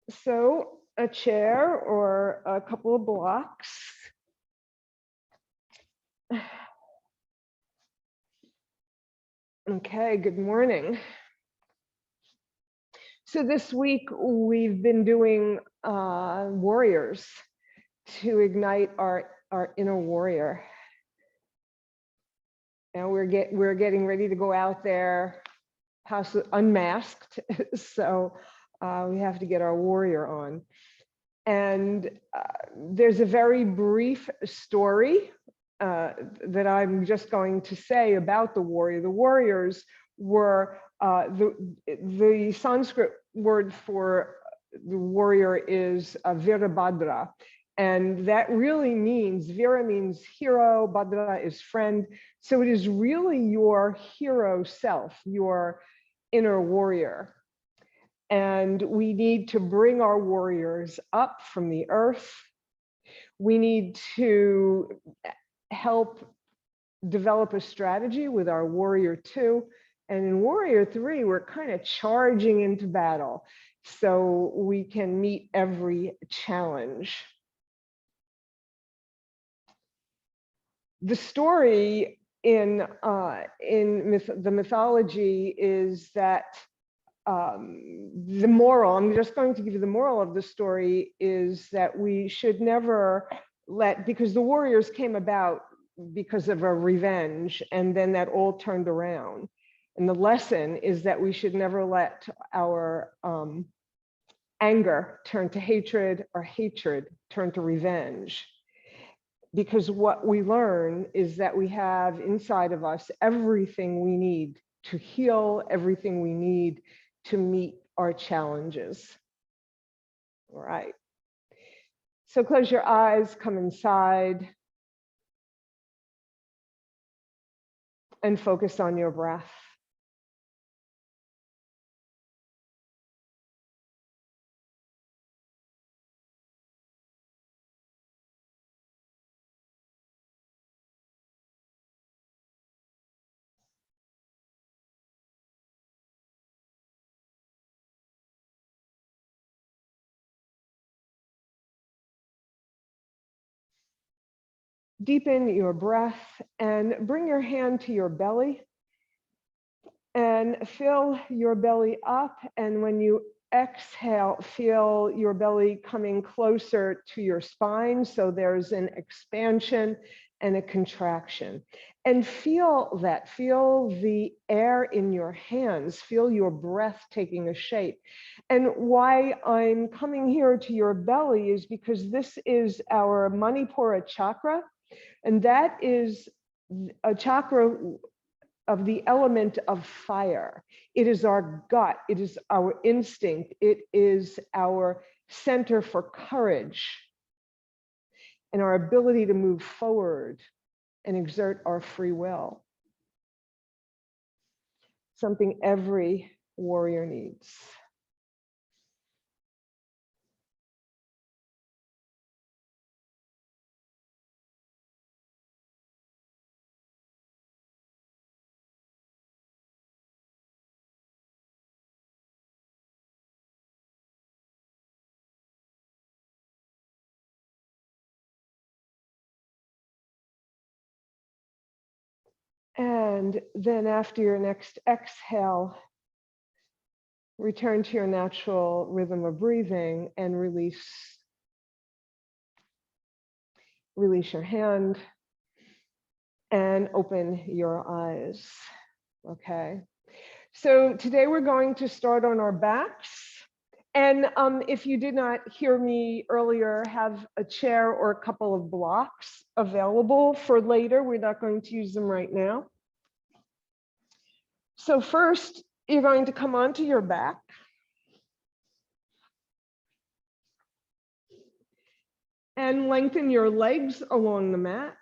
So a chair or a couple of blocks. Okay, good morning. So this week we've been doing warriors to ignite our inner warrior. And we're getting ready to go out there, unmasked. So we have to get our warrior on. And there's a very brief story that I'm just going to say about the warrior. The warriors were the Sanskrit word for the warrior is Virabhadra. And that really means, Vira means hero, Bhadra is friend. So it is really your hero self, your inner warrior. And we need to bring our warriors up from the earth. We need to help develop a strategy with our warrior 2. And in warrior 3, we're kind of charging into battle so we can meet every challenge. The story in the mythology is that the moral, I'm just going to give you the moral of the story, is that we should never because the warriors came about because of a revenge, and then that all turned around. And the lesson is that we should never let our anger turn to hatred, or hatred turn to revenge. Because what we learn is that we have inside of us everything we need to heal, everything we need to meet our challenges. All right. So close your eyes, come inside, and focus on your breath. Deepen your breath and bring your hand to your belly and fill your belly up. And when you exhale, feel your belly coming closer to your spine. So there's an expansion and a contraction. And feel that, feel the air in your hands, feel your breath taking a shape. And why I'm coming here to your belly is because this is our Manipura Chakra. And that is a chakra of the element of fire. It is our gut, it is our instinct, it is our center for courage and our ability to move forward and exert our free will. Something every warrior needs. And then after your next exhale, return to your natural rhythm of breathing and release your hand and open your eyes. Okay. So today we're going to start on our backs. And if you did not hear me earlier, have a chair or a couple of blocks available for later. We're not going to use them right now. So first, you're going to come onto your back. And lengthen your legs along the mat.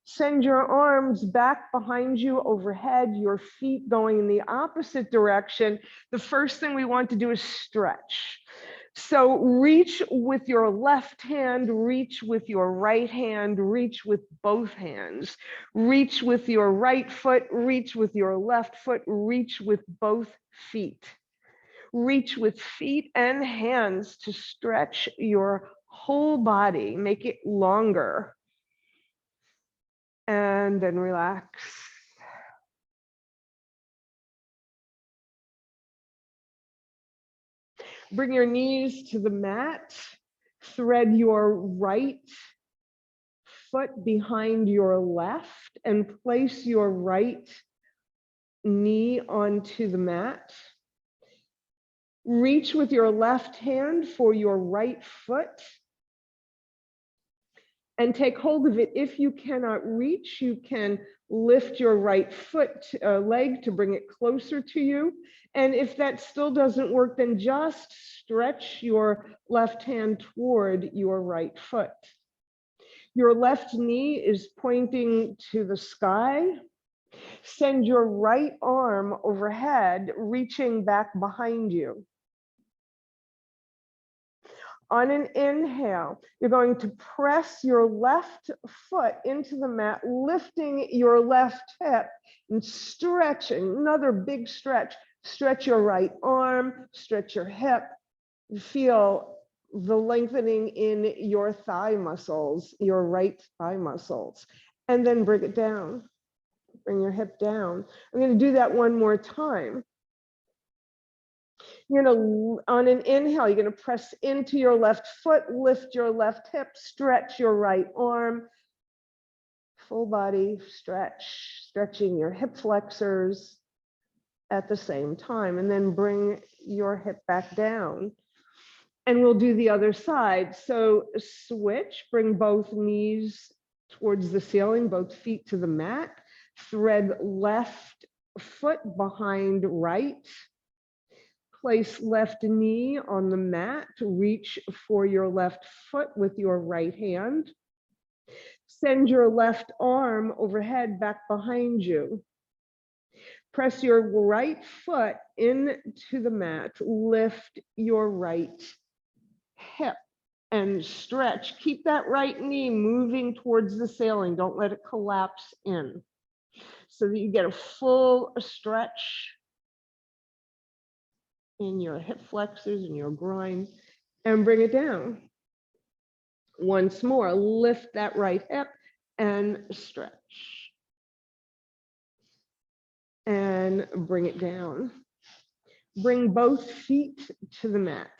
Send your arms back behind you overhead, your feet going in the opposite direction. The first thing we want to do is stretch. So reach with your left hand, reach with your right hand, reach with both hands. Reach with your right foot, reach with your left foot, reach with both feet. Reach with feet and hands to stretch your whole body, make it longer. And then relax. Bring your knees to the mat. Thread your right foot behind your left and place your right knee onto the mat. Reach with your left hand for your right foot and take hold of it. If you cannot reach, you can lift your right leg to bring it closer to you. And if that still doesn't work, then just stretch your left hand toward your right foot. Your left knee is pointing to the sky. Send your right arm overhead, reaching back behind you. On an inhale, you're going to press your left foot into the mat, lifting your left hip and stretching, another big stretch. Stretch your right arm, stretch your hip. Feel the lengthening in your thigh muscles, your right thigh muscles, and then bring it down. Bring your hip down. I'm going to do that one more time. You're going to, on an inhale, you're going to press into your left foot, lift your left hip, stretch your right arm, full body stretch, stretching your hip flexors at the same time, and then bring your hip back down. And we'll do the other side. So switch, bring both knees towards the ceiling, both feet to the mat, thread left foot behind right. Place left knee on the mat, reach for your left foot with your right hand. Send your left arm overhead back behind you. Press your right foot into the mat, lift your right hip and stretch. Keep that right knee moving towards the ceiling. Don't let it collapse in so that you get a full stretch in your hip flexors and your groin, and bring it down. Once more, lift that right hip and stretch. And bring it down. Bring both feet to the mat.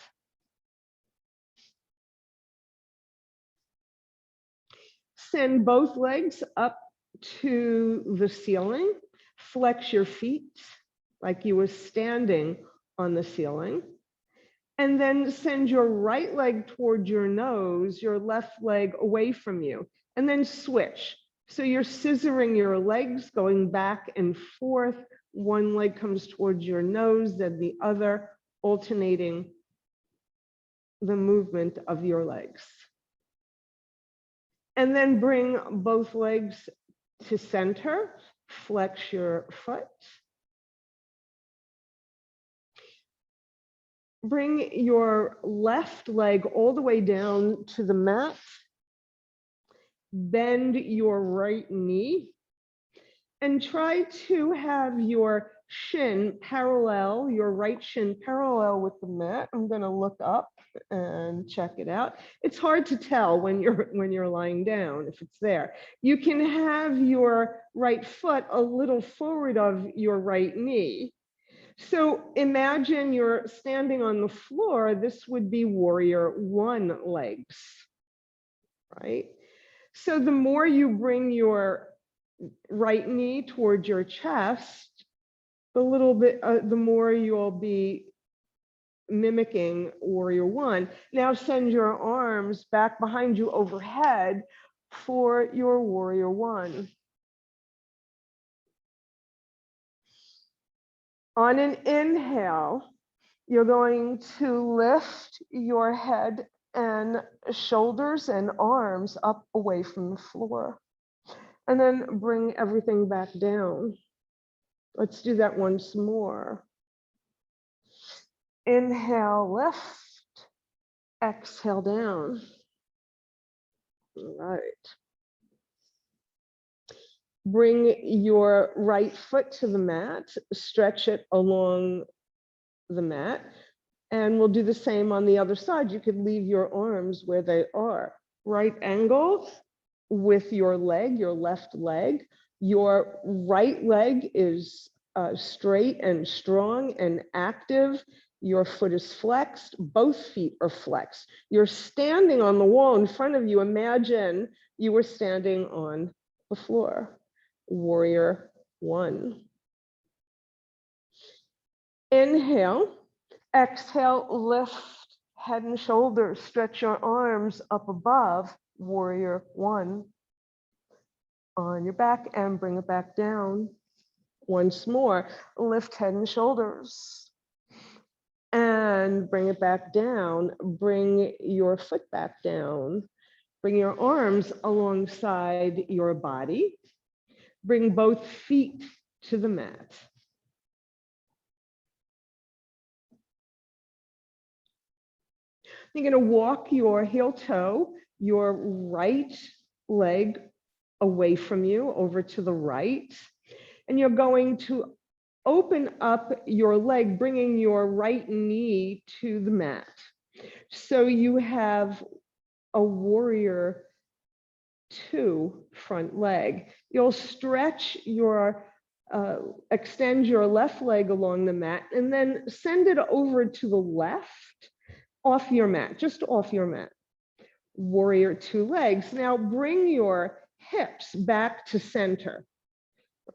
Send both legs up to the ceiling. Flex your feet like you were standing on the ceiling, and then send your right leg toward your nose, your left leg away from you, and then switch. So you're scissoring your legs, going back and forth. One leg comes towards your nose, then the other, alternating the movement of your legs. And then bring both legs to center, flex your foot. Bring your left leg all the way down to the mat. Bend your right knee and try to have your shin parallel, your right shin parallel with the mat. I'm going to look up and check it out. It's hard to tell when you're lying down if it's there. You can have your right foot a little forward of your right knee. So imagine you're standing on the floor. This would be warrior one legs, right? So the more you bring your right knee towards your chest, the more you'll be mimicking warrior one. Now send your arms back behind you overhead for your warrior one. On an inhale, you're going to lift your head and shoulders and arms up away from the floor, and then bring everything back down. Let's do that once more. Inhale, lift. Exhale, down. All right. Bring your right foot to the mat, stretch it along the mat. And we'll do the same on the other side. You could leave your arms where they are. Right angle with your leg, your left leg. Your right leg is straight and strong and active. Your foot is flexed. Both feet are flexed. You're standing on the wall in front of you. Imagine you were standing on the floor. Warrior one. Inhale. Exhale, lift head and shoulders, stretch your arms up above, warrior one. On your back and bring it back down. Once more, lift head and shoulders. And bring it back down. Bring your foot back down. Bring your arms alongside your body. Bring both feet to the mat. You're going to walk your heel toe, your right leg away from you over to the right. And you're going to open up your leg, bringing your right knee to the mat. So you have a warrior two front leg. You'll stretch your, extend your left leg along the mat and then send it over to the left. Off your mat, just off your mat. Warrior two legs. Now bring your hips back to center,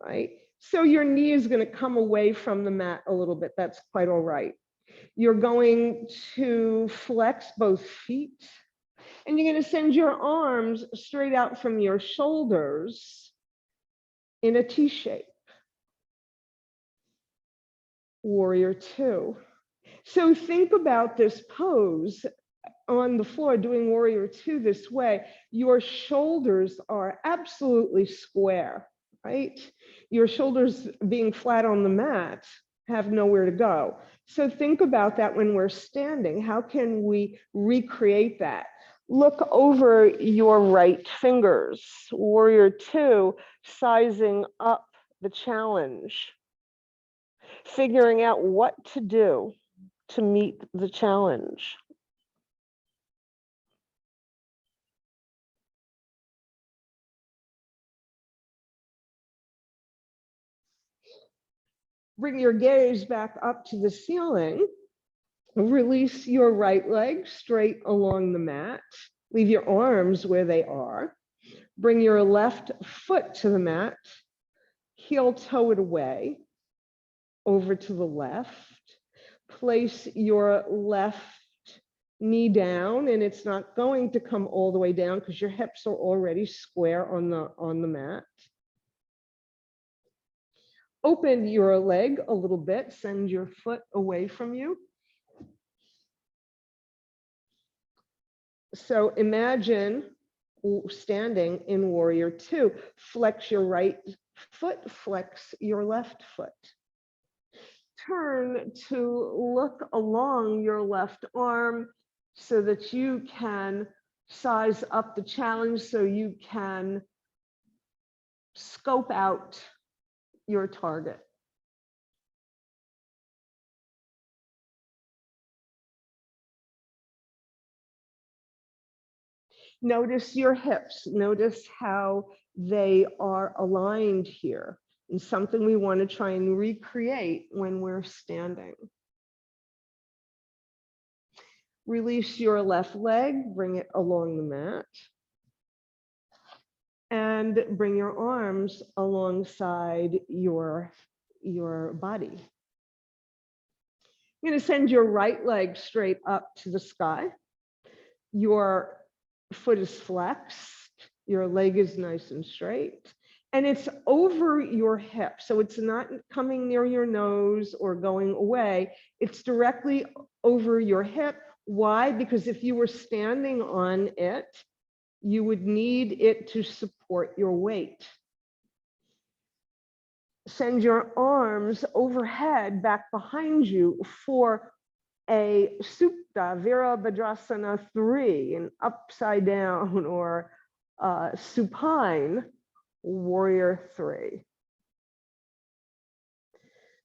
right? So your knee is going to come away from the mat a little bit. That's quite all right. You're going to flex both feet and you're going to send your arms straight out from your shoulders in a T shape. Warrior two. So think about this pose on the floor doing warrior two this way. Your shoulders are absolutely square, right? Your shoulders being flat on the mat have nowhere to go. So think about that when we're standing. How can we recreate that? Look over your right fingers. Warrior two, sizing up the challenge. Figuring out what to do to meet the challenge. Bring your gaze back up to the ceiling. Release your right leg straight along the mat. Leave your arms where they are. Bring your left foot to the mat. Heel toe it away over to the left. Place your left knee down, and it's not going to come all the way down because your hips are already square on the mat. Open your leg a little bit, send your foot away from you. So imagine standing in warrior two. Flex your right foot, flex your left foot. Turn to look along your left arm so that you can size up the challenge, so you can scope out your target. Notice your hips. Notice how they are aligned here. And something we want to try and recreate when we're standing. Release your left leg, bring it along the mat. And bring your arms alongside your body. You're going to send your right leg straight up to the sky. Your foot is flexed. Your leg is nice and straight. And it's over your hip. So it's not coming near your nose or going away. It's directly over your hip. Why? Because if you were standing on it, you would need it to support your weight. Send your arms overhead back behind you for a Supta Virabhadrasana 3, an upside down or supine warrior 3.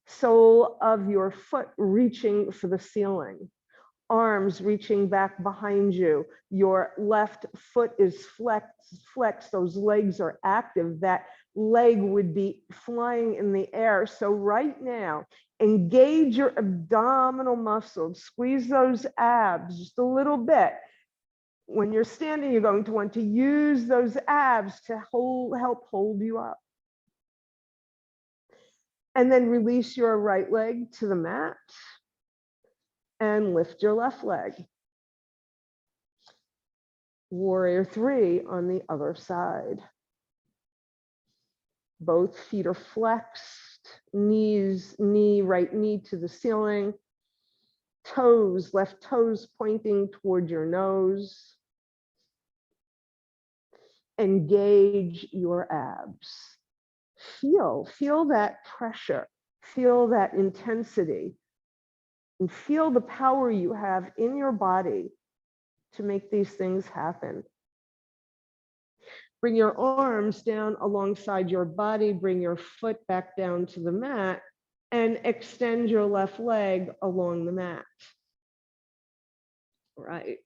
Sole of your foot reaching for the ceiling. arms reaching back behind you. Your left foot is flexed. Those legs are active. That leg would be flying in the air. So right now, engage your abdominal muscles. Squeeze those abs just a little bit. When you're standing, you're going to want to use those abs to help hold you up. And then release your right leg to the mat and lift your left leg. Warrior 3 on the other side. Both feet are flexed, right knee to the ceiling, toes, left toes pointing toward your nose. Engage your abs. Feel that pressure, feel that intensity, and feel the power you have in your body to make these things happen. Bring your arms down alongside your body, bring your foot back down to the mat, and extend your left leg along the mat. Right.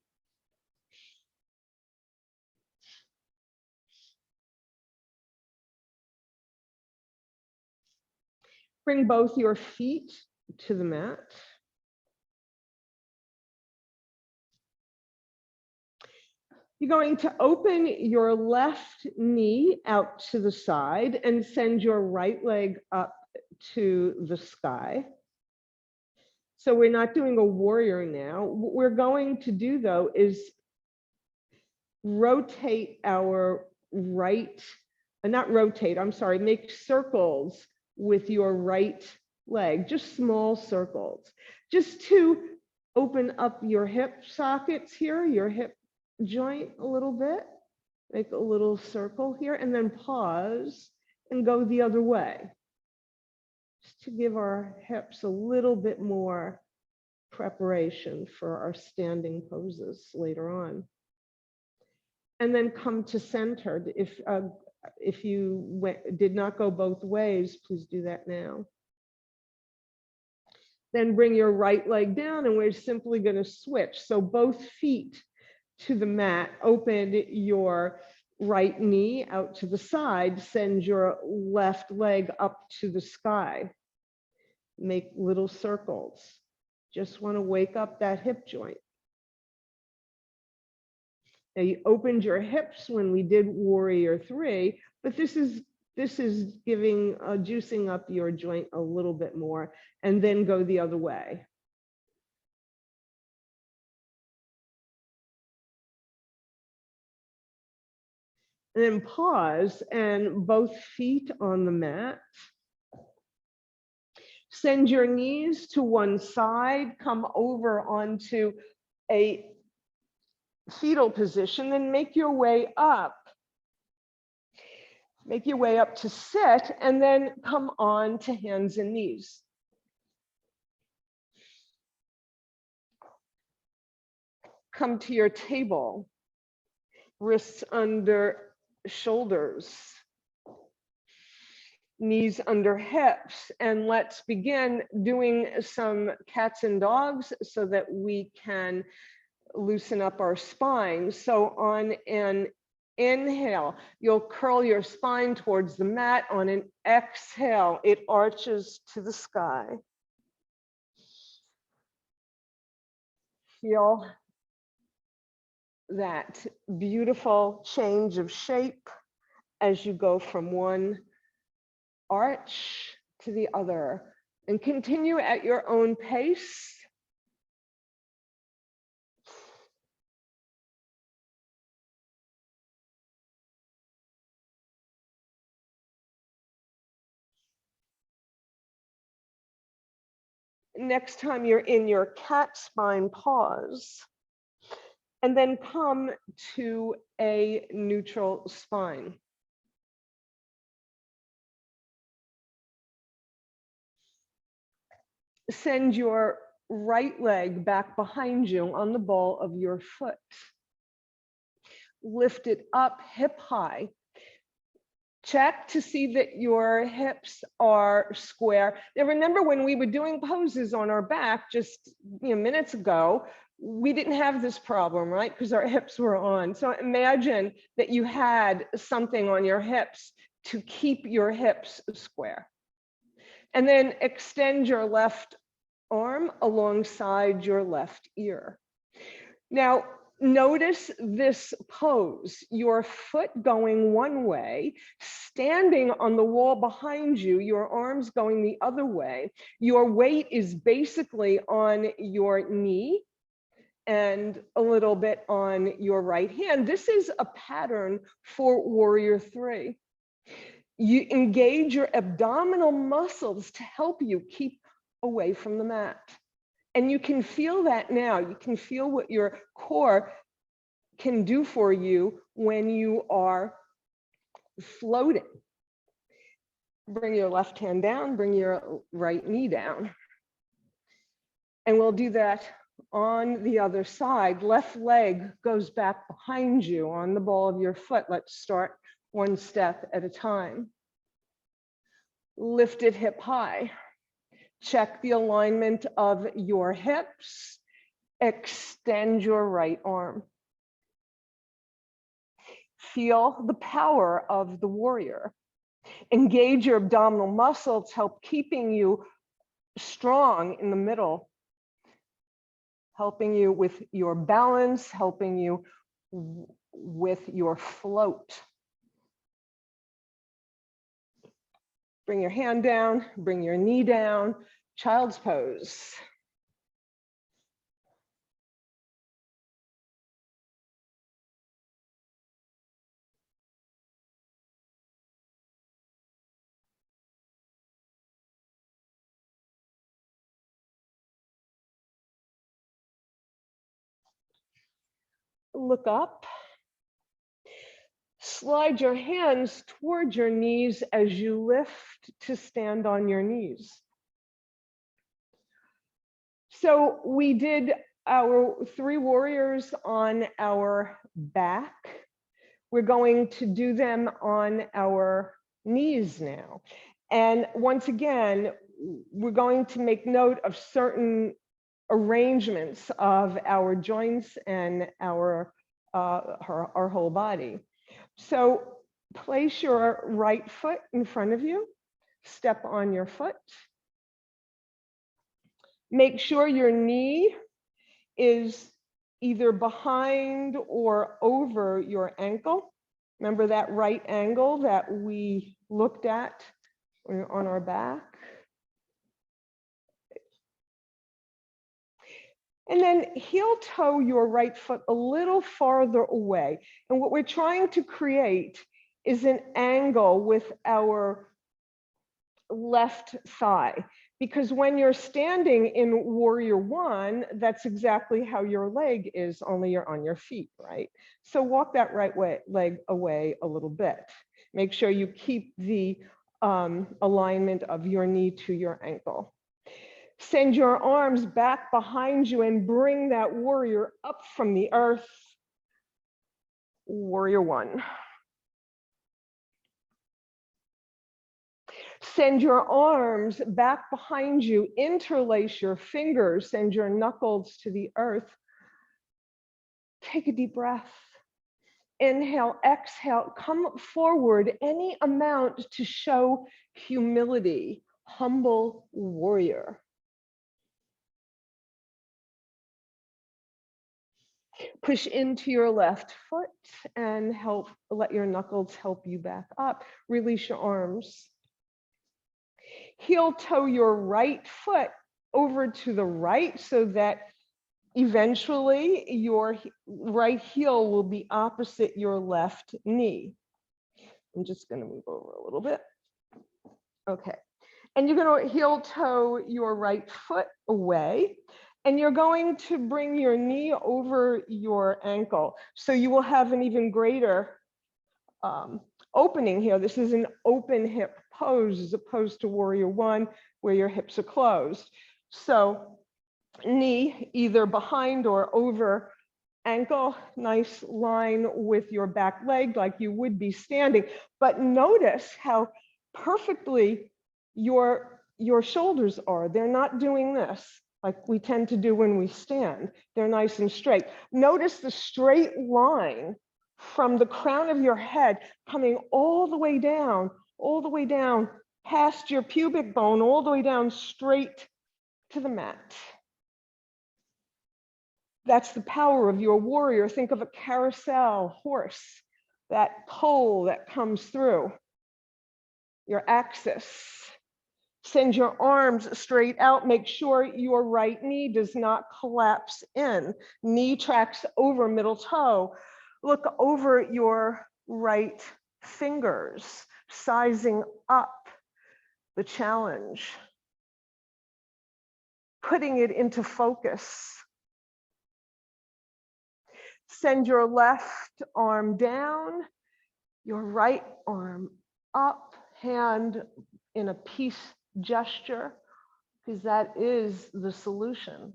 Bring both your feet to the mat. You're going to open your left knee out to the side and send your right leg up to the sky. So we're not doing a warrior now. What we're going to do though is rotate our make circles with your right leg, just small circles, just to open up your hip sockets here, your hip joint a little bit, make a little circle here, and then pause and go the other way, just to give our hips a little bit more preparation for our standing poses later on. And then come to center. If you did not go both ways, please do that now. Then bring your right leg down, and we're simply going to switch. So both feet to the mat, open your right knee out to the side, send your left leg up to the sky. Make little circles. Just want to wake up that hip joint. Now you opened your hips when we did Warrior 3, but this is giving juicing up your joint a little bit more, and then go the other way. And then pause, and both feet on the mat. Send your knees to one side, come over onto a fetal position, then make your way up. Make your way up to sit, and then come on to hands and knees. Come to your table, wrists under shoulders, knees under hips, and let's begin doing some cats and dogs so that we can loosen up our spine. So on an inhale, you'll curl your spine towards the mat. On an exhale, it arches to the sky. Feel that beautiful change of shape as you go from one arch to the other, and continue at your own pace. Next time you're in your cat spine, pause, and then come to a neutral spine. Send your right leg back behind you on the ball of your foot. Lift it up hip high. Check to see that your hips are square. Now remember, when we were doing poses on our back just minutes ago, we didn't have this problem, right? Because our hips were on. So imagine that you had something on your hips to keep your hips square. And then extend your left arm alongside your left ear. Now, notice this pose, your foot going one way, standing on the wall behind you, your arms going the other way. Your weight is basically on your knee and a little bit on your right hand. This is a pattern for Warrior 3. You engage your abdominal muscles to help you keep away from the mat. And you can feel that now. You can feel what your core can do for you when you are floating. Bring your left hand down, bring your right knee down. And we'll do that on the other side. Left leg goes back behind you on the ball of your foot. Let's start one step at a time. Lift it hip high. Check the alignment of your hips. Extend your right arm. Feel the power of the warrior. Engage your abdominal muscles, help keeping you strong in the middle, helping you with your balance, helping you with your float. Bring your hand down, bring your knee down, child's pose. Look up. Slide your hands toward your knees as you lift to stand on your knees. So we did our 3 warriors on our back. We're going to do them on our knees now. And once again, we're going to make note of certain arrangements of our joints and our whole body. So place your right foot in front of you, step on your foot. Make sure your knee is either behind or over your ankle. Remember that right angle that we looked at on our back? And then heel toe your right foot a little farther away. And what we're trying to create is an angle with our left thigh. Because when you're standing in Warrior 1, that's exactly how your leg is, only you're on your feet, right? So walk that right leg away a little bit. Make sure you keep the alignment of your knee to your ankle. Send your arms back behind you and bring that warrior up from the earth. Warrior 1. Send your arms back behind you, interlace your fingers, send your knuckles to the earth. Take a deep breath. Inhale, exhale, come forward any amount to show humility, humble warrior. Push into your left foot and let your knuckles help you back up. Release your arms. Heel toe your right foot over to the right so that eventually your right heel will be opposite your left knee. I'm just going to move over a little bit. Okay. And you're going to heel toe your right foot away. And you're going to bring your knee over your ankle. So you will have an even greater opening here. This is an open hip pose as opposed to Warrior 1, where your hips are closed. So knee either behind or over ankle, nice line with your back leg like you would be standing. But notice how perfectly your shoulders are. They're not doing this. like we tend to do when we stand. They're nice and straight. Notice the straight line from the crown of your head coming all the way down past your pubic bone, all the way down straight to the mat. That's the power of your warrior. Think of a carousel horse, that pole that comes through your axis. Send your arms straight out. Make sure your right knee does not collapse in. Knee tracks over middle toe. Look over your right fingers, sizing up the challenge, putting it into focus. Send your left arm down, your right arm up, hand in a peace gesture, because that is the solution.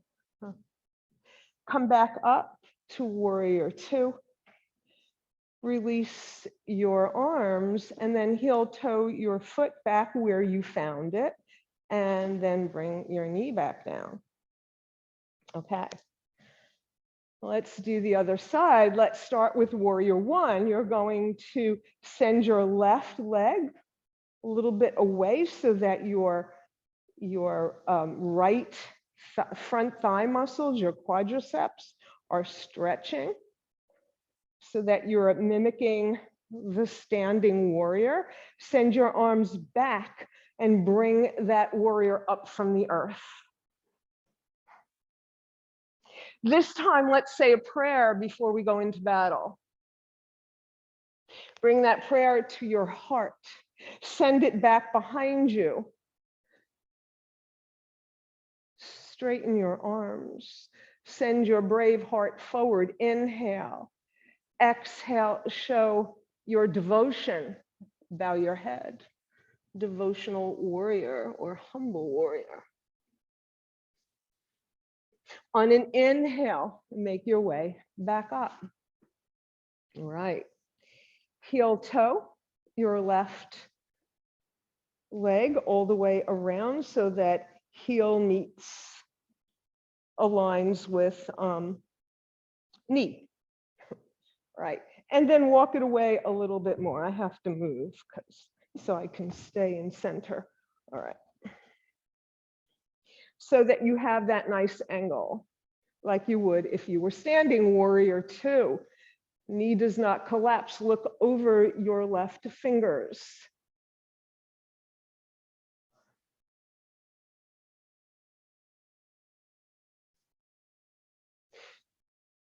Come back up to warrior two. Release your arms and then heel toe your foot back where you found it, and then bring your knee back down. Okay. Let's do the other side. Let's start with warrior one. You're going to send your left leg a little bit away so that your right front thigh muscles, your quadriceps, are stretching so that you're mimicking the standing warrior. Send your arms back and bring that warrior up from the earth. This time, let's say a prayer before we go into battle. Bring that prayer to your heart. Send it back behind you. Straighten your arms. Send your brave heart forward. Inhale. Exhale, show your devotion. Bow your head. Devotional warrior or humble warrior. On an inhale, make your way back up. All right. Heel toe your left leg all the way around so that heel aligns with knee. Right. And then walk it away a little bit more. I have to move so I can stay in center. All right. So that you have that nice angle, like you would if you were standing, warrior two. Knee does not collapse. Look over your left fingers.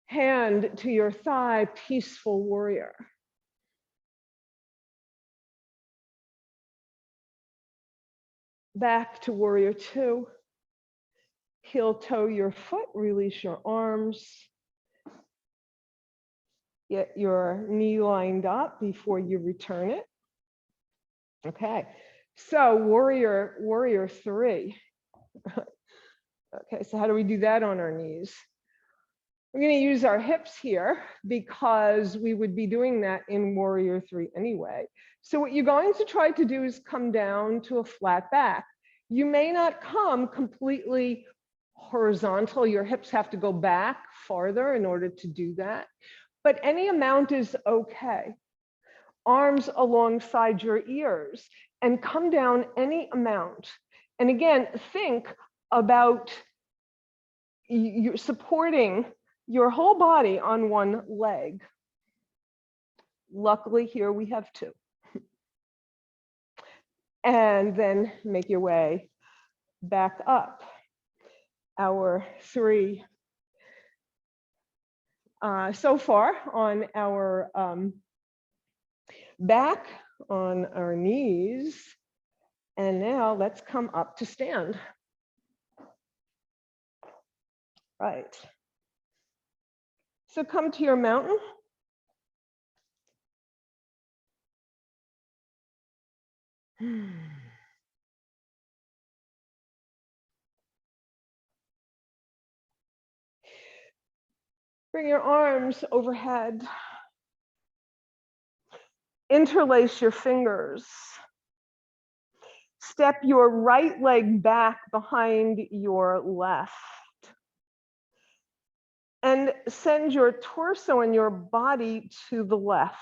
Hand to your thigh, peaceful warrior. Back to warrior two. Heel toe your foot, release your arms. Get your knee lined up before you return it. Okay, so warrior three. Okay, so how do we do that on our knees? We're going to use our hips here because we would be doing that in warrior three anyway. So what you're going to try to do is come down to a flat back. You may not come completely horizontal. Your hips have to go back farther in order to do that. But any amount is okay. Arms alongside your ears and come down any amount. And again, think about you supporting your whole body on one leg. Luckily, here we have two. And then make your way back up. Our three so far on our back, on our knees. And now let's come up to stand. Right. So come to your mountain. Bring your arms overhead. Interlace your fingers. Step your right leg back behind your left. And send your torso and your body to the left.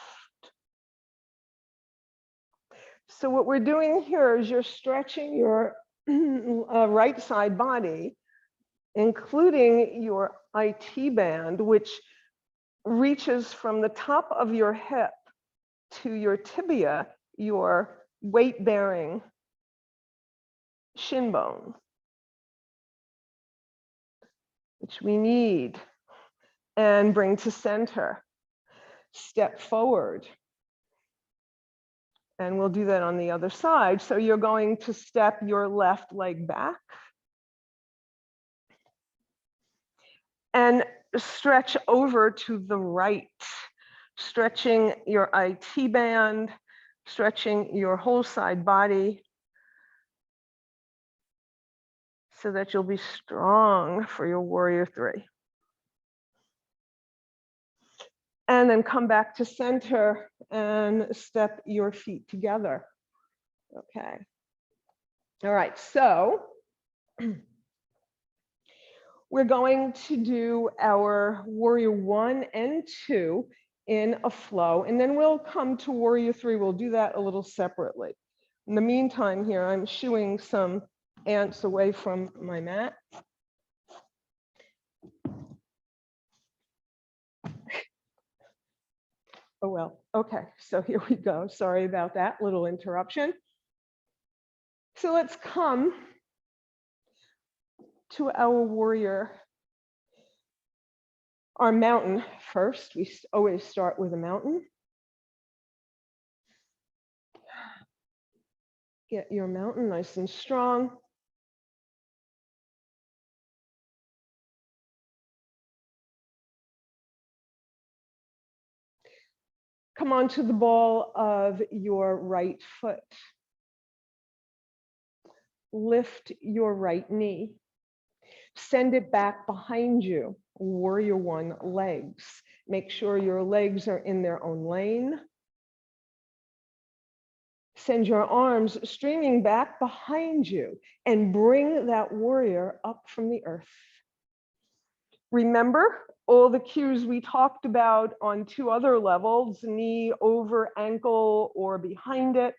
So what we're doing here is you're stretching your right side body, including your IT band, which reaches from the top of your hip to your tibia, your weight-bearing shin bone, which we need, and bring to center. Step forward. And we'll do that on the other side. So you're going to step your left leg back and stretch over to the right, stretching your IT band, stretching your whole side body so that you'll be strong for your warrior three. And then come back to center and step your feet together. Okay. All right, so we're going to do our warrior 1 and 2 in a flow, and then we'll come to warrior 3. We'll do that a little separately. In the meantime here, I'm shooing some ants away from my mat. Oh, well, okay, so here we go. Sorry about that little interruption. So let's come to our warrior, our mountain first. We always start with a mountain. Get your mountain nice and strong. Come onto the ball of your right foot. Lift your right knee. Send it back behind you. Warrior 1 legs. Make sure your legs are in their own lane. Send your arms streaming back behind you and bring that warrior up from the earth. Remember all the cues we talked about on 2 other levels, knee over ankle or behind it.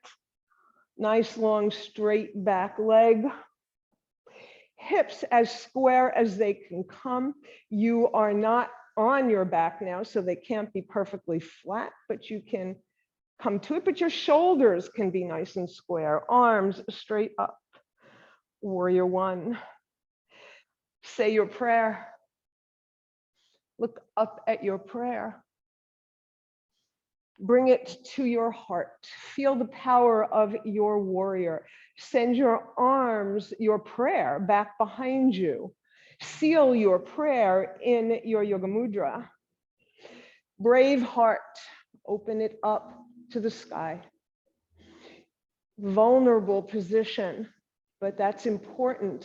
Nice long straight back leg. Hips as square as they can come. You are not on your back now, so they can't be perfectly flat, but you can come to it, but your shoulders can be nice and square. Arms straight up. Warrior 1. Say your prayer. Look up at your prayer. Bring it to your heart. Feel the power of your warrior. Send your arms, your prayer back behind you. Seal your prayer in your yoga mudra. Brave heart. Open it up to the sky. Vulnerable position, but that's important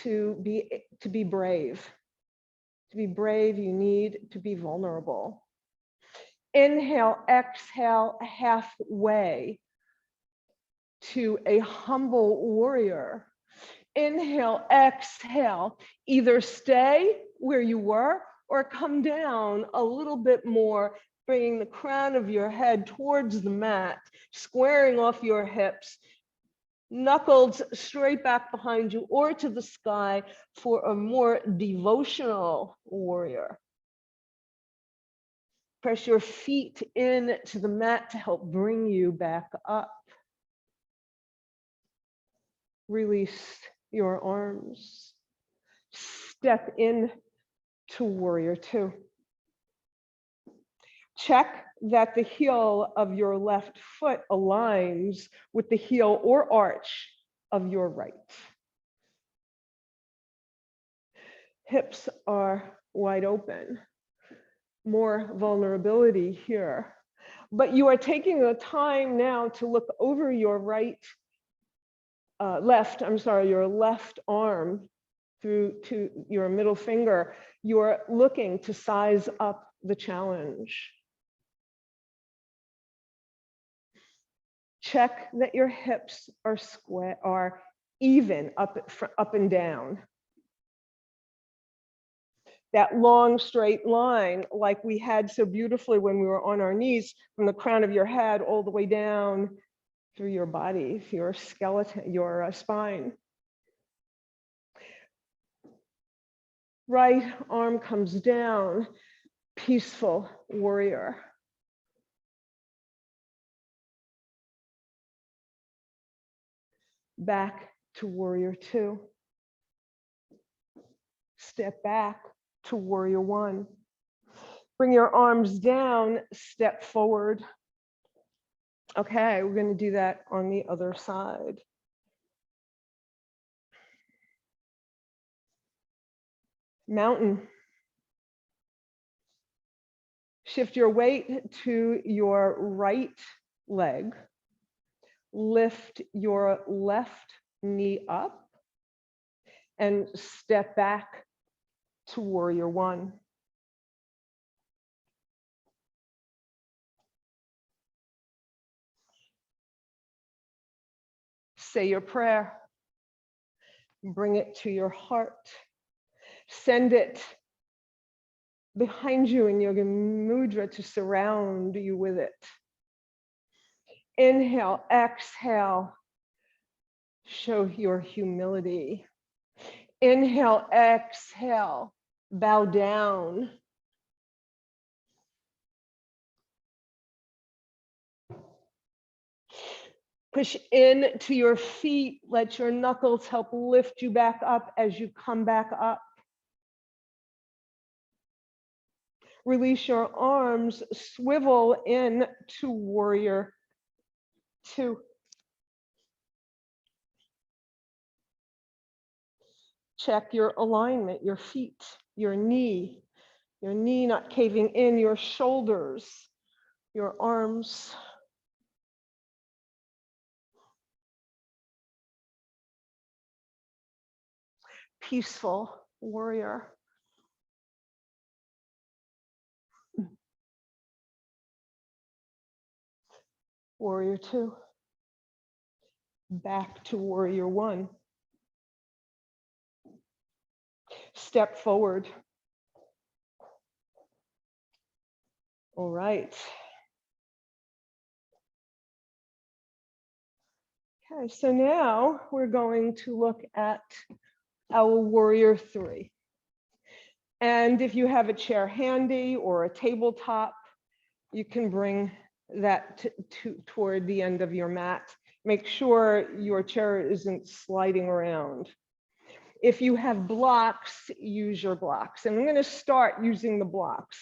to be brave. To be brave, you need to be vulnerable. Inhale, exhale halfway to a humble warrior. Inhale, exhale, either stay where you were or come down a little bit more, bringing the crown of your head towards the mat, squaring off your hips, knuckles straight back behind you or to the sky for a more devotional warrior. Press your feet in to the mat to help bring you back up. Release your arms. Step in to warrior 2. Check that the heel of your left foot aligns with the heel or arch of your right. Hips are wide open. More vulnerability here. But you are taking the time now to look over your your left arm through to your middle finger. You're looking to size up the challenge. Check that your hips are square, are even up and down. That long straight line, like we had so beautifully when we were on our knees, from the crown of your head all the way down through your body, your skeleton, your spine. Right arm comes down, peaceful warrior. Back to warrior 2. Step back to warrior 1. Bring your arms down, step forward. Okay, we're going to do that on the other side. Mountain. Shift your weight to your right leg. Lift your left knee up and step back to warrior 1. Say your prayer. Bring it to your heart. Send it behind you in Yoga Mudra to surround you with it. Inhale, exhale. Show your humility. Inhale, exhale. Bow down. Push in to your feet. Let your knuckles help lift you back up as you come back up. Release your arms. Swivel in to warrior 2. Check your alignment, your feet, your knee not caving in, your shoulders, your arms. Peaceful warrior. Warrior 2. Back to warrior 1. Step forward. All right. Okay, so now we're going to look at our warrior 3. And if you have a chair handy or a tabletop, you can bring that toward the end of your mat. Make sure your chair isn't sliding around. If you have blocks, use your blocks. And I'm going to start using the blocks.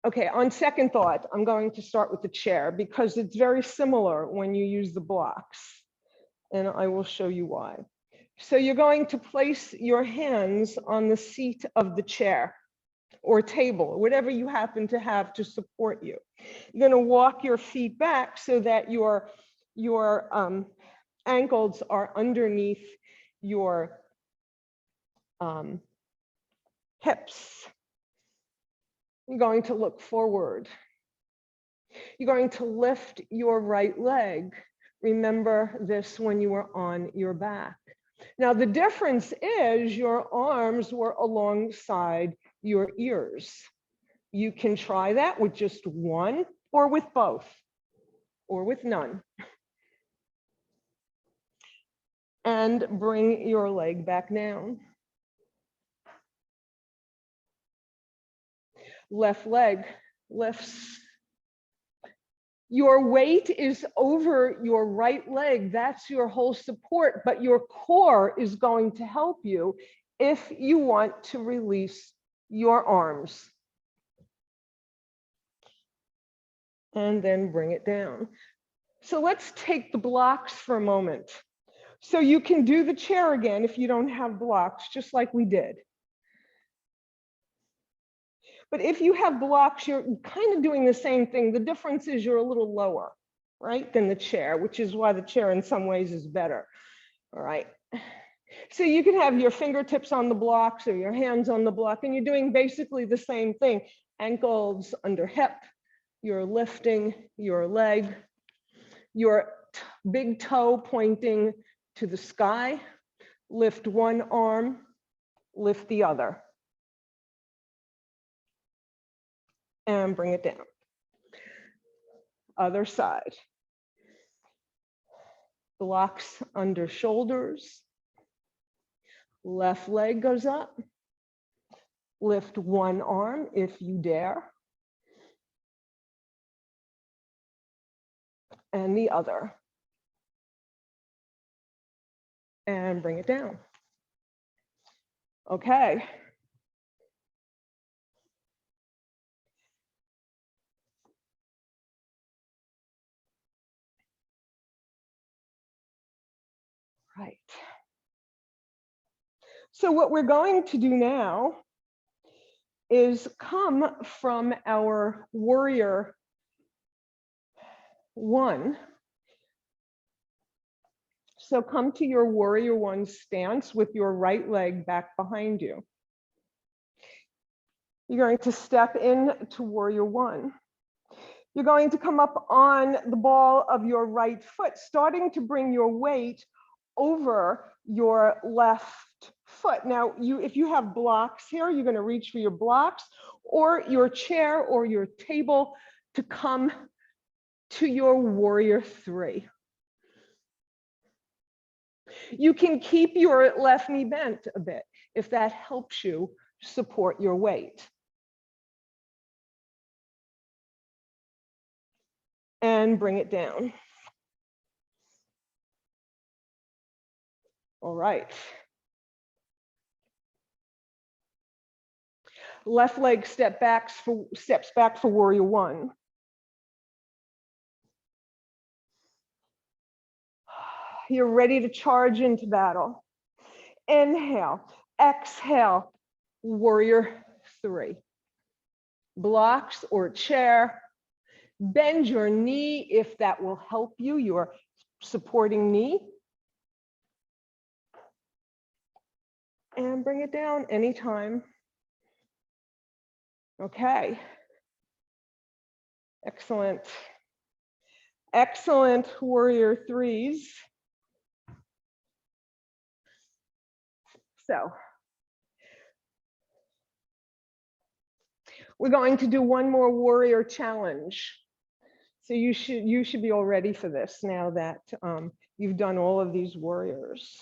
Okay, on second thought, I'm going to start with the chair because it's very similar when you use the blocks. And I will show you why. So you're going to place your hands on the seat of the chair or table, or whatever you happen to have to support you. You're going to walk your feet back so that your ankles are underneath your hips. You're going to look forward. You're going to lift your right leg. Remember this when you were on your back. Now, the difference is your arms were alongside your ears. You can try that with just one or with both or with none. And bring your leg back down. Left leg lifts. Your weight is over your right leg. That's your whole support, but your core is going to help you if you want to release your arms. And then bring it down. So let's take the blocks for a moment. So you can do the chair again if you don't have blocks, just like we did. But if you have blocks, you're kind of doing the same thing. The difference is you're a little lower, right, than the chair, which is why the chair in some ways is better. All right. So you can have your fingertips on the blocks or your hands on the block, and you're doing basically the same thing. Ankles under hip, You're lifting your leg, your big toe pointing to the sky. Lift one arm, lift the other. And bring it down. Other side. Blocks under shoulders. Left leg goes up. Lift one arm if you dare. And the other. And bring it down. Okay. Right. So what we're going to do now is come from our warrior one. So come to your warrior one stance with your right leg back behind you. You're going to step in to warrior one. You're going to come up on the ball of your right foot, starting to bring your weight over your left foot. Now, if you have blocks here, you're going to reach for your blocks or your chair or your table to come to your warrior three. You can keep your left knee bent a bit if that helps you support your weight. And bring it down. All right. Left leg steps back for warrior one. You're ready to charge into battle. Inhale, exhale, warrior three. Blocks or chair. Bend your knee if that will help you, your supporting knee. And bring it down anytime. Okay. Excellent. Excellent, warrior threes. So we're going to do one more warrior challenge. So you should be all ready for this now that you've done all of these warriors.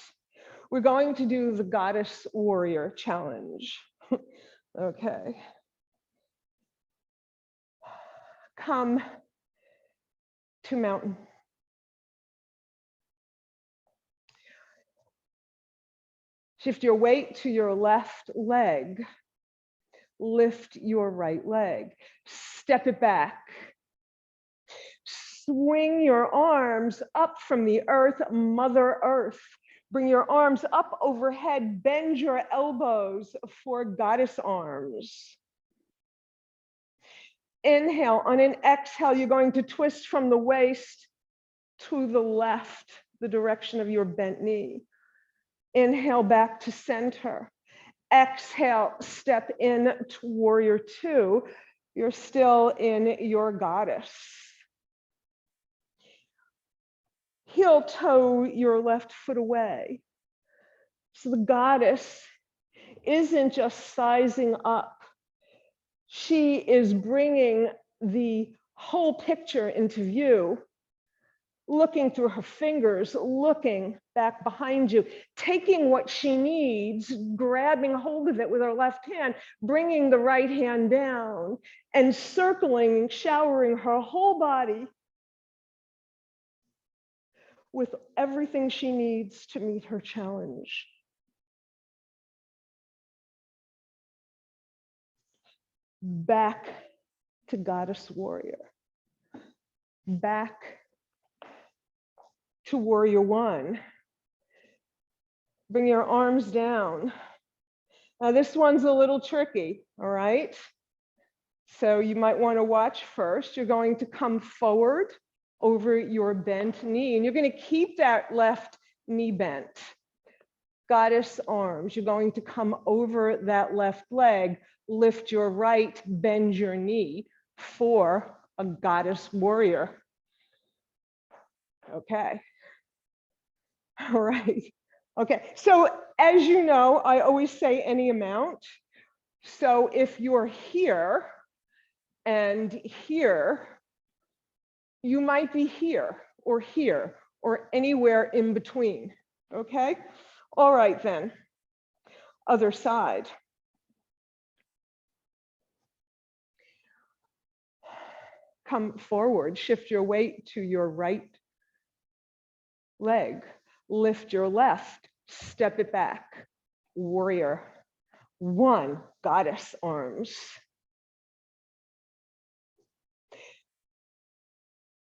We're going to do the goddess warrior challenge. Okay. Come to mountain. Shift your weight to your left leg. Lift your right leg. Step it back. Swing your arms up from the earth, Mother Earth. Bring your arms up overhead. Bend your elbows for goddess arms. Inhale. On an exhale, you're going to twist from the waist to the left, the direction of your bent knee. Inhale back to center. Exhale, step in to warrior two. You're still in your goddess. Heel toe your left foot away. So the goddess isn't just sizing up. She is bringing the whole picture into view, looking through her fingers, looking back behind you, taking what she needs, grabbing hold of it with her left hand, bringing the right hand down, and circling, showering her whole body with everything she needs to meet her challenge. Back to goddess warrior. Back to warrior one. Bring your arms down. Now this one's a little tricky, all right? So you might want to watch first. You're going to come forward over your bent knee, and you're going to keep that left knee bent. Goddess arms. You're going to come over that left leg, lift your right, bend your knee for a goddess warrior. Okay. All right. Okay. So as you know, I always say any amount. So if you're here and here, you might be here or anywhere in between. Okay. All right then. Other side. Come forward, shift your weight to your right leg, lift your left, step it back, warrior. 1, goddess arms.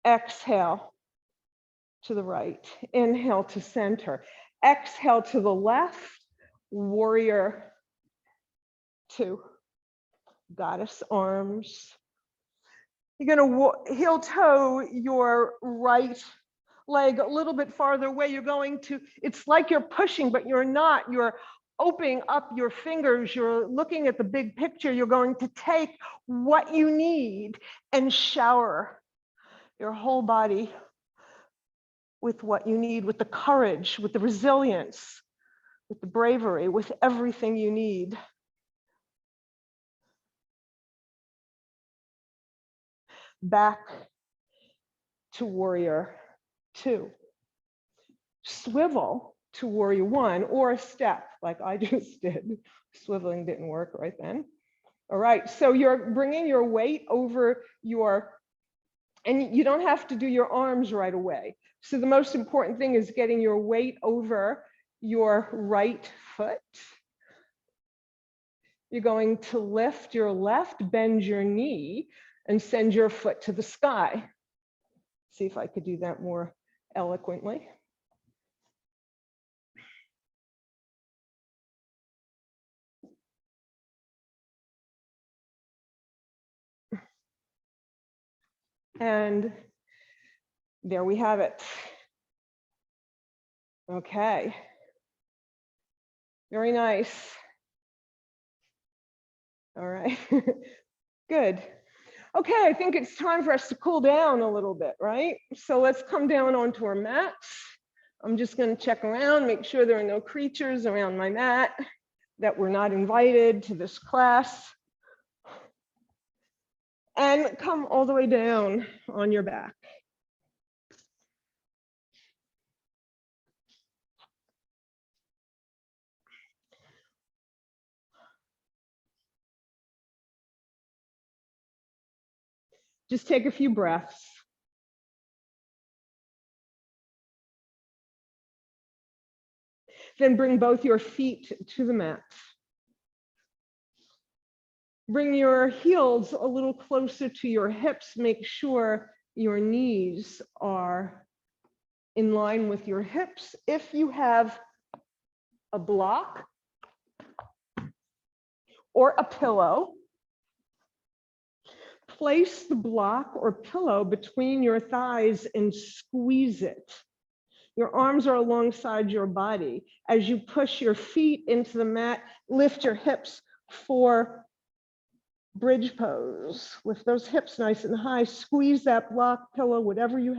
Exhale to the right, inhale to center, exhale to the left, warrior 2, goddess arms. You're going to heel toe your right leg a little bit farther away. You're going to, it's like you're pushing, but you're not. You're opening up your fingers. You're looking at the big picture. You're going to take what you need and shower your whole body with what you need, with the courage, with the resilience, with the bravery, with everything you need. Back to warrior 2. Swivel to warrior 1, or a step like I just did. Swiveling didn't work right then. All right, so you're bringing your weight over your, and you don't have to do your arms right away. So the most important thing is getting your weight over your right foot. You're going to lift your left, bend your knee, and send your foot to the sky. See if I could do that more eloquently. And there we have it. Okay. Very nice. All right. Good. Okay, I think it's time for us to cool down a little bit, right? So let's come down onto our mats. I'm just going to check around, make sure there are no creatures around my mat, that we're not invited to this class. And come all the way down on your back. Just take a few breaths. Then bring both your feet to the mat. Bring your heels a little closer to your hips. Make sure your knees are in line with your hips. If you have a block or a pillow, place the block or pillow between your thighs and squeeze it. Your arms are alongside your body. As you push your feet into the mat, lift your hips for bridge pose. Lift those hips nice and high. Squeeze that block, pillow, whatever you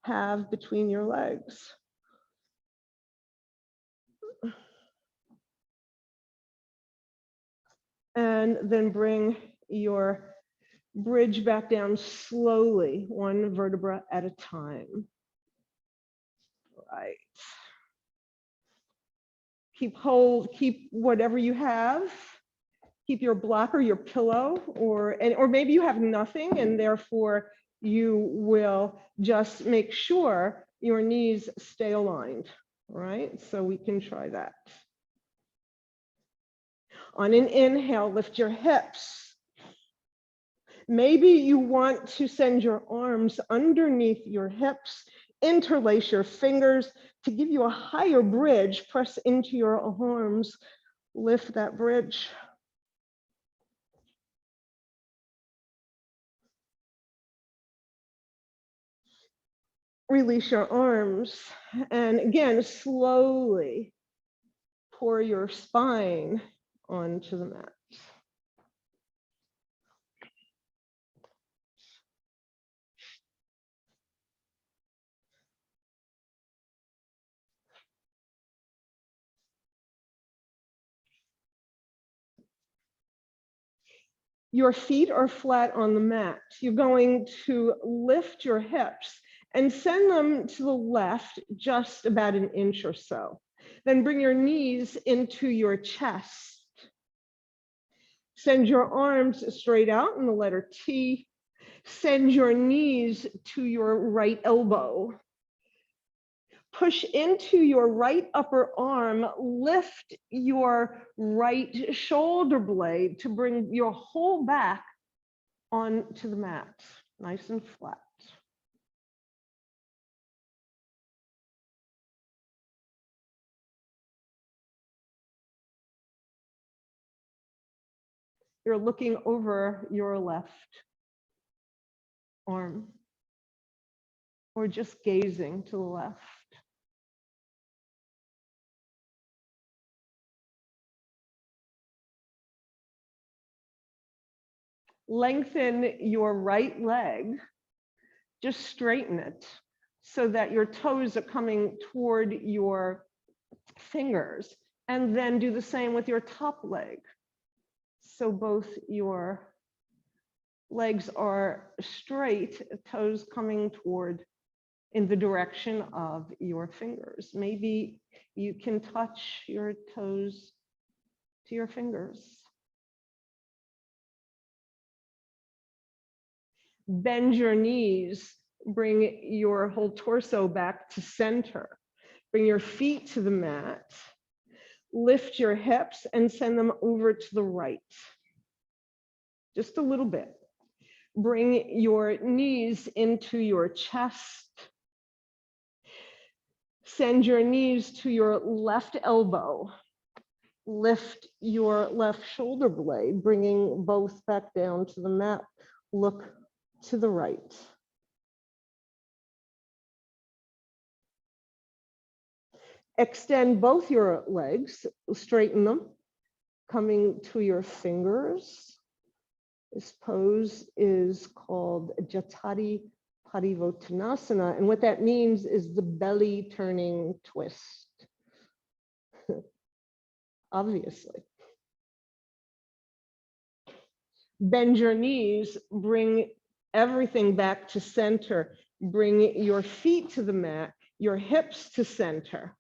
have between your legs. And then bring your bridge back down slowly, 1 vertebra at a time. Right. Keep whatever you have. Keep your block or your pillow, or maybe you have nothing, and therefore you will just make sure your knees stay aligned, right? So we can try that. On an inhale, lift your hips. Maybe you want to send your arms underneath your hips, interlace your fingers to give you a higher bridge. Press into your arms, lift that bridge. Release your arms, and again, slowly pour your spine onto the mat. Your feet are flat on the mat. You're going to lift your hips and send them to the left just about an inch or so. Then bring your knees into your chest. Send your arms straight out in the letter T. Send your knees to your right elbow. Push into your right upper arm, lift your right shoulder blade to bring your whole back onto the mat, nice and flat. You're looking over your left arm or just gazing to the left. Lengthen your right leg, just straighten it so that your toes are coming toward your fingers, and then do the same with your top leg. So both your legs are straight, toes coming toward in the direction of your fingers. Maybe you can touch your toes to your fingers. Bend your knees, bring your whole torso back to center. Bring your feet to the mat. Lift your hips and send them over to the right. Just a little bit. Bring your knees into your chest. Send your knees to your left elbow. Lift your left shoulder blade, bringing both back down to the mat. Look to the right. Extend both your legs, straighten them, coming to your fingers. This pose is called Jatari, Parivo, Tanasana. And what that means is the belly turning twist. Obviously. Bend your knees, bring everything back to center. Bring your feet to the mat, your hips to center.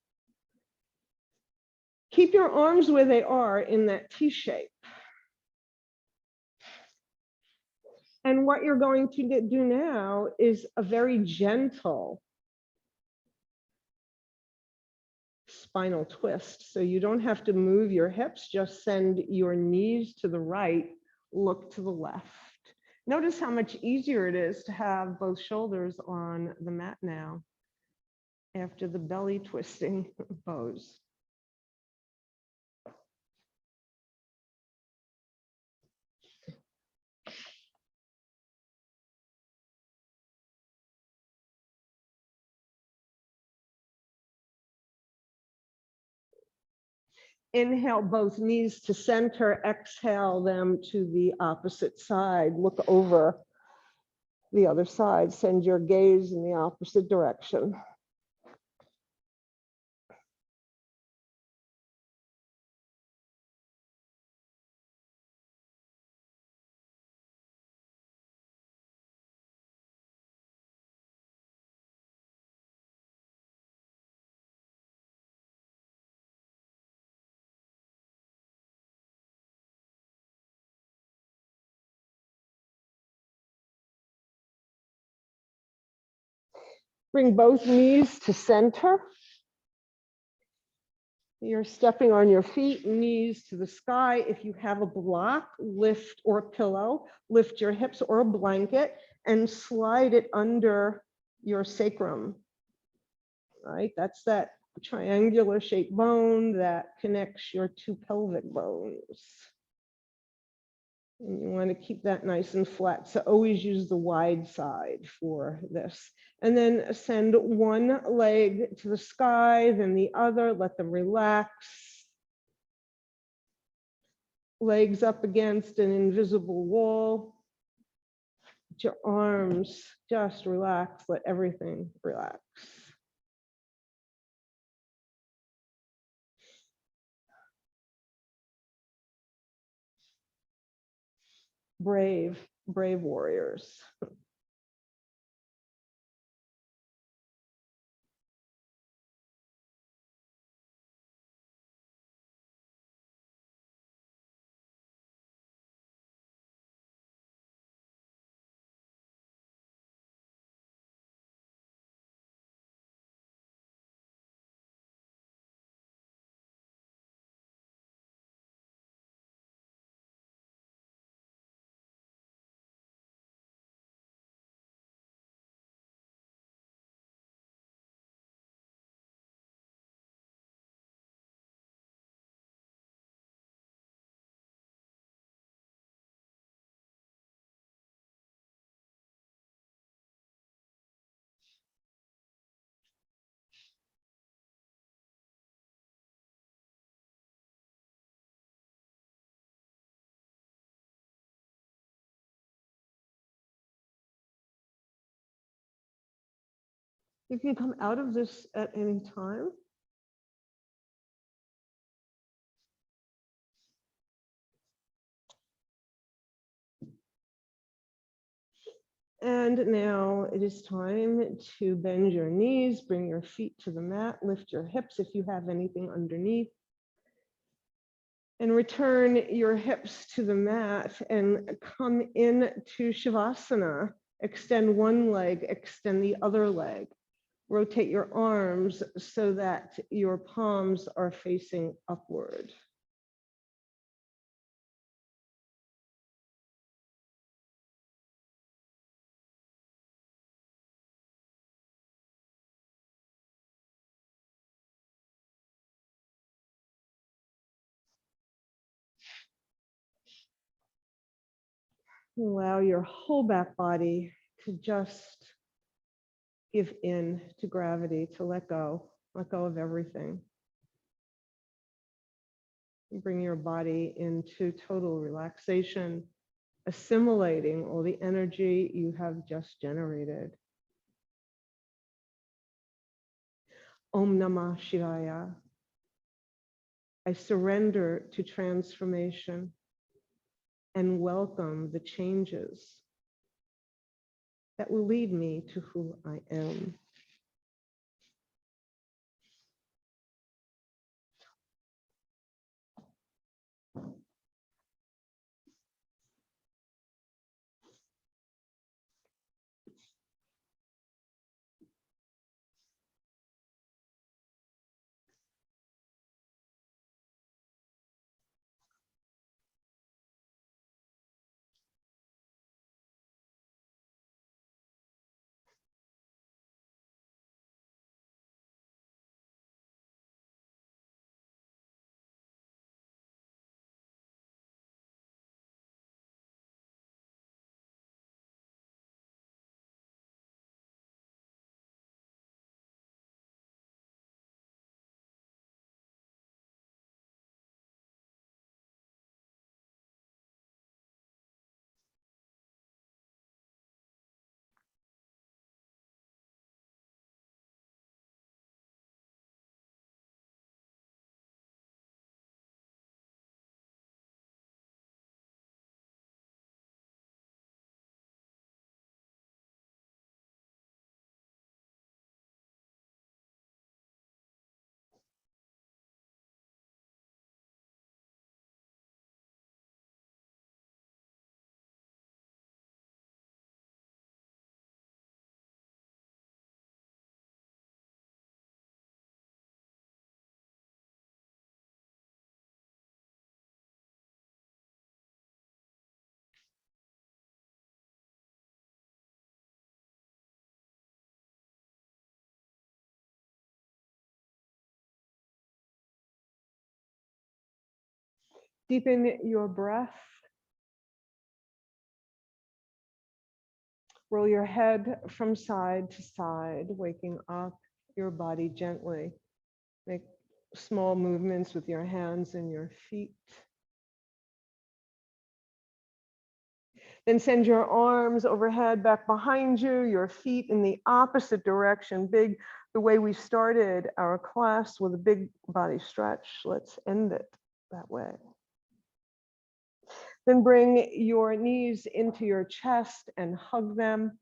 Keep your arms where they are in that T shape. And what you're going to do now is a very gentle spinal twist. So you don't have to move your hips, just send your knees to the right, look to the left. Notice how much easier it is to have both shoulders on the mat now after the belly twisting pose. Inhale both knees to center, exhale them to the opposite side. Look over the other side, send your gaze in the opposite direction. Bring both knees to center. You're stepping on your feet, knees to the sky. If you have a block, lift or a pillow, lift your hips or a blanket and slide it under your sacrum. Right? That's that triangular shaped bone that connects your two pelvic bones. And you want to keep that nice and flat. So always use the wide side for this. And then send one leg to the sky, then the other, let them relax. Legs up against an invisible wall. Let your arms just relax, let everything relax. brave warriors. You can come out of this at any time. And now it is time to bend your knees, bring your feet to the mat, lift your hips if you have anything underneath. And return your hips to the mat and come into Shavasana. Extend one leg, extend the other leg. Rotate your arms so that your palms are facing upward. Allow your whole back body to just give in to gravity, to let go of everything. Bring your body into total relaxation, assimilating all the energy you have just generated. Om Namah Shivaya. I surrender to transformation and welcome the changes that will lead me to who I am. Deepen your breath. Roll your head from side to side, waking up your body gently. Make small movements with your hands and your feet. Then send your arms overhead, back behind you, your feet in the opposite direction. Big, the way we started our class with a big body stretch. Let's end it that way. Then bring your knees into your chest and hug them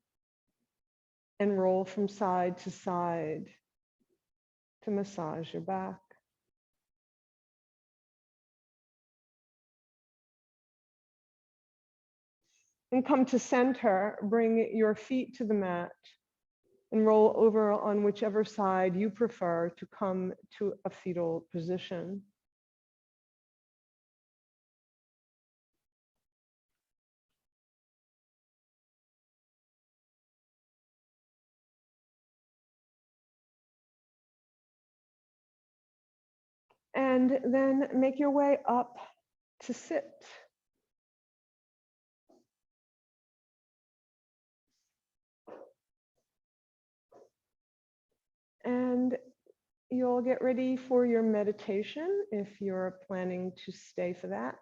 and roll from side to side to massage your back. And come to center, bring your feet to the mat and roll over on whichever side you prefer to come to a fetal position. And then make your way up to sit. And you'll get ready for your meditation if you're planning to stay for that.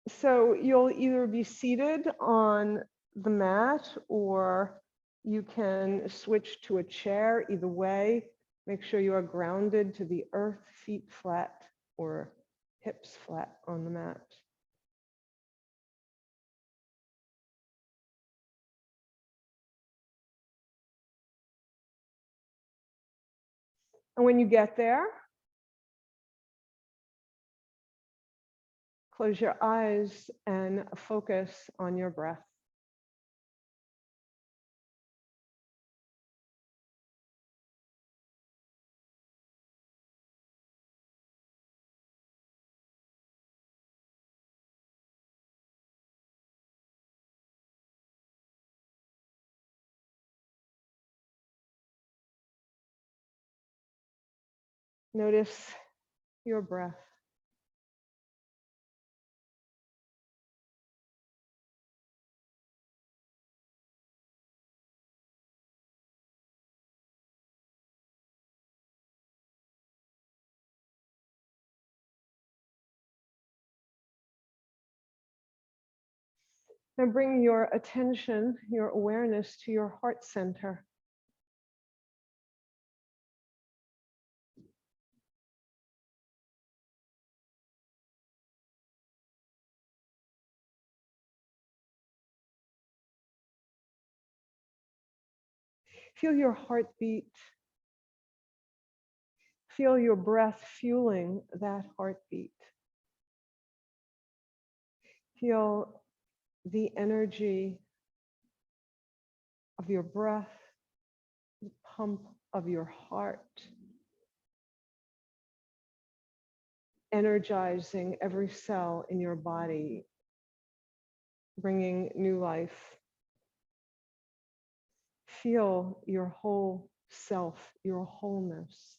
So you'll either be seated on the mat or you can switch to a chair. Either way, make sure you are grounded to the earth, feet flat or hips flat on the mat. And when you get there, close your eyes and focus on your breath. Notice your breath. Now bring your attention, your awareness to your heart center. Feel your heartbeat. Feel your breath fueling that heartbeat. Feel the energy of your breath, the pump of your heart, energizing every cell in your body, bringing new life. Feel your whole self, your wholeness.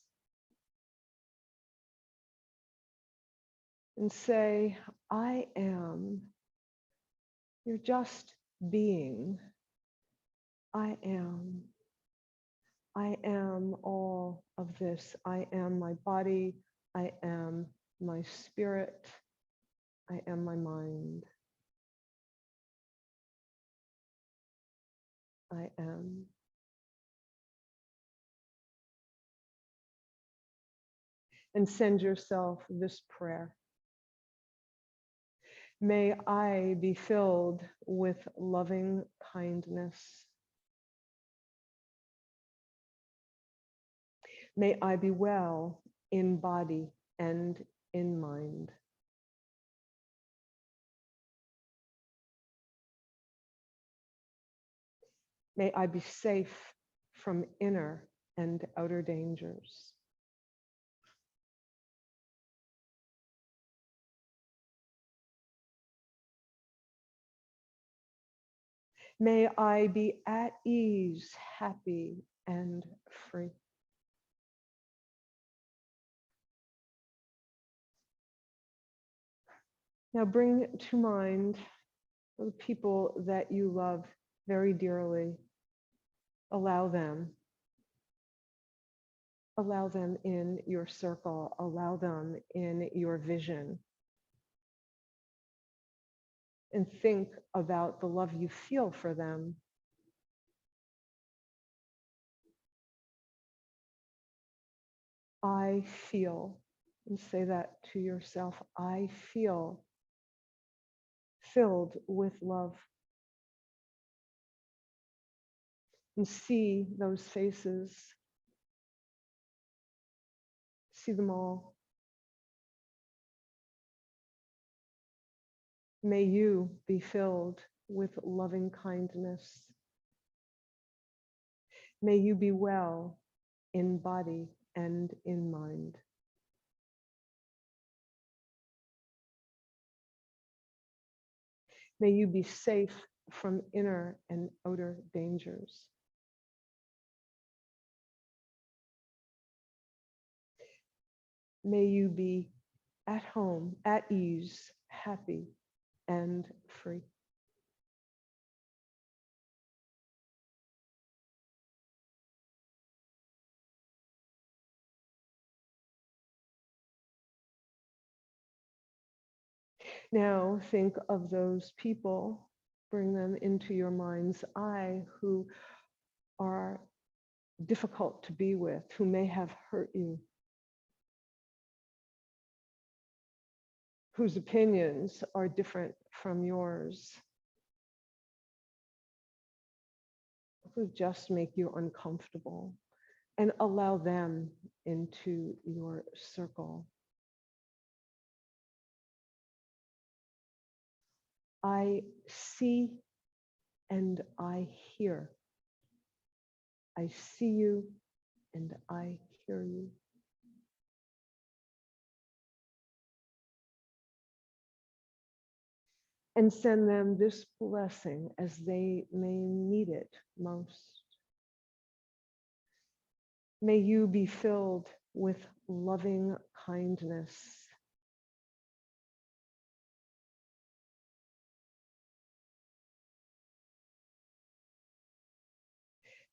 And say, I am. You're just being. I am. I am all of this. I am my body. I am my spirit. I am my mind. I am. And send yourself this prayer. May I be filled with loving kindness. May I be well in body and in mind. May I be safe from inner and outer dangers. May I be at ease, happy, and free. Now bring to mind the people that you love very dearly. Allow them in your circle. Allow them in your vision. And think about the love you feel for them. I feel And say that to yourself. I feel filled with love. And see those faces. See them all. May you be filled with loving kindness. May you be well in body and in mind. May you be safe from inner and outer dangers. May you be at home, at ease, happy, and free. Now think of those people, bring them into your mind's eye who are difficult to be with, who may have hurt you, whose opinions are different from yours, who just make you uncomfortable, and allow them into your circle. I see and I hear. I see you and I hear you. And send them this blessing as they may need it most. May you be filled with loving kindness.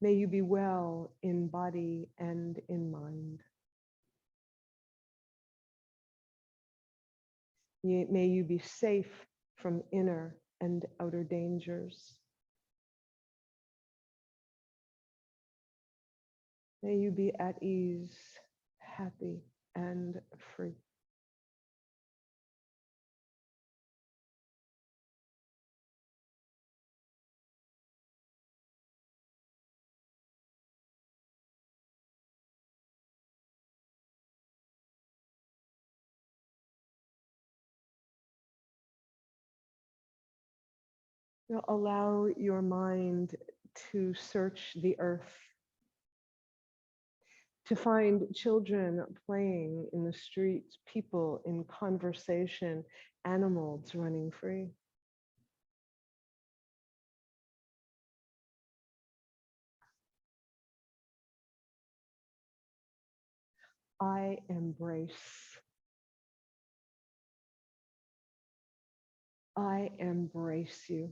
May you be well in body and in mind. May you be safe from inner and outer dangers. May you be at ease, happy, and free. Now allow your mind to search the earth, to find children playing in the streets, people in conversation, animals running free. I embrace. I embrace you.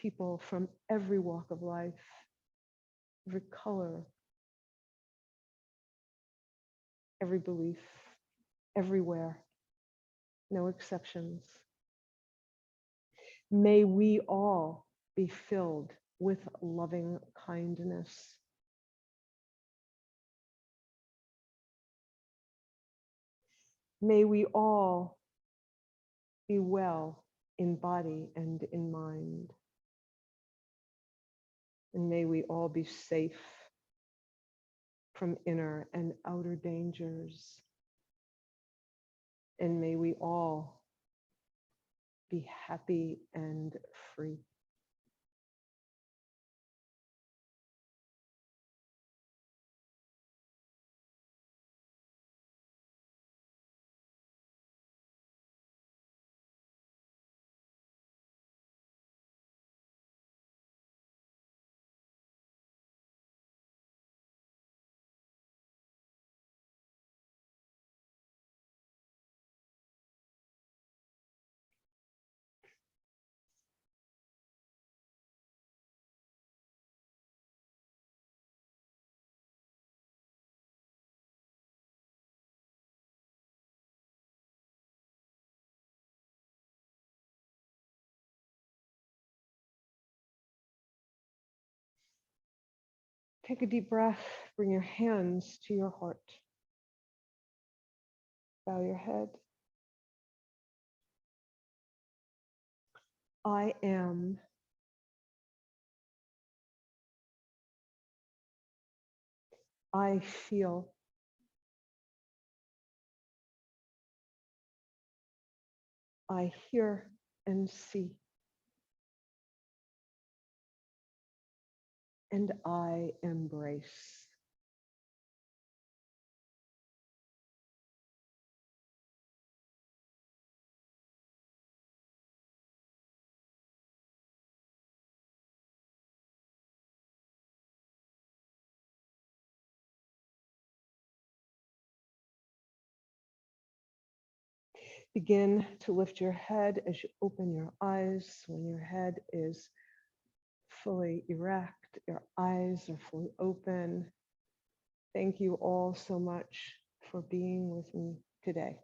People from every walk of life, every color, every belief, everywhere, no exceptions. May we all be filled with loving kindness. May we all be well in body and in mind. And may we all be safe from inner and outer dangers. And may we all be happy and free. Take a deep breath. Bring your hands to your heart. Bow your head. I am. I feel. I hear and see. And I embrace. Begin to lift your head as you open your eyes. When your head is fully erect, your eyes are fully open. Thank you all so much for being with me today.